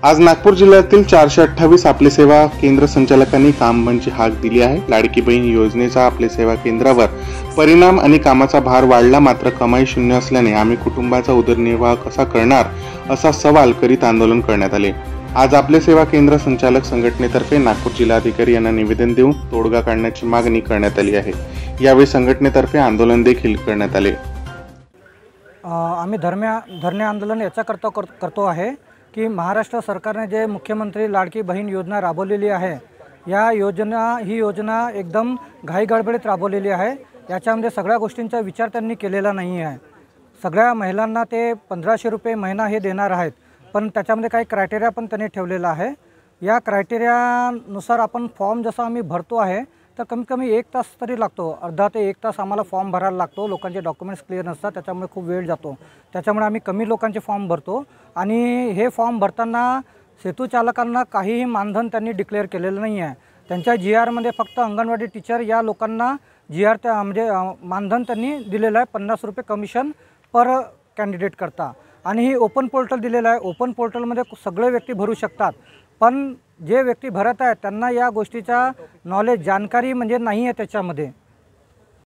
आज नागपूर जिल्ह्यातील 428 आपले सेवा केंद्र संचालकांनी काम बंदची हाक दिली आहे। लाडकी बहीण योजनेचा आपले सेवा केंद्रावर परिणाम आणि कामाचा भार वाढला, मात्र कमाई शून्य असल्याने आम्ही कुटुंबाचा उदरनिर्वाह कसा करणार असा सवाल करीत आंदोलन करण्यात आले। आज आपले सेवा केंद्र संचालक संघटनेतर्फे नागपूर जिल्हाधिकारी यांना निवेदन देऊन तोडगा काढण्याची मागणी करण्यात आली आहे। यावेळी संघटनेतर्फे आंदोलन देखील करण्यात आले। आम्ही धरणे आंदोलन याचा करतो आहे की महाराष्ट्र सरकारने जे मुख्यमंत्री लाडकी बहीण योजना राबवलेली आहे, ही योजना एकदम घाईगडबडीत राबवलेली आहे। याच्यामध्ये सगळ्या गोष्टींचा विचार त्यांनी केलेला नाही आहे। सगळ्या महिलांना ते 1500 रुपये महिना हे देणार आहेत, पण त्याच्यामध्ये काही क्रायटेरिया पण त्यांनी ठेवलेला आहे। या क्रायटेरियानुसार आपण फॉर्म जसा आम्ही भरतो आहे तर कमीत कमी 1 तास तरी लागतो, अर्धा ते 1 तास आम्हाला फॉर्म भरायला लागतो। लोकांचे डॉक्युमेंट्स क्लिअर नसतात, त्याच्यामुळे खूप वेळ जातो। त्याच्यामुळे आम्ही कमी लोकांचे फॉर्म भरतो आणि हे फॉर्म भरताना सेतू चालकांना काहीही मानधन त्यांनी डिक्लेअर केलेलं नाही आहे। त्यांच्या GRमध्ये फक्त अंगणवाडी टीचर या लोकांना GR म्हणजे मानधन त्यांनी दिलेलं आहे, 50 रुपये कमिशन पर कॅन्डिडेट करता। आणि ही ओपन पोर्टल दिलेलं आहे। ओपन पोर्टलमध्ये सगळे व्यक्ती भरू शकतात, पण जे व्यक्ती भरत आहेत त्यांना या गोष्टीचा नॉलेज जानकारी म्हणजे नाही आहे त्याच्यामध्ये।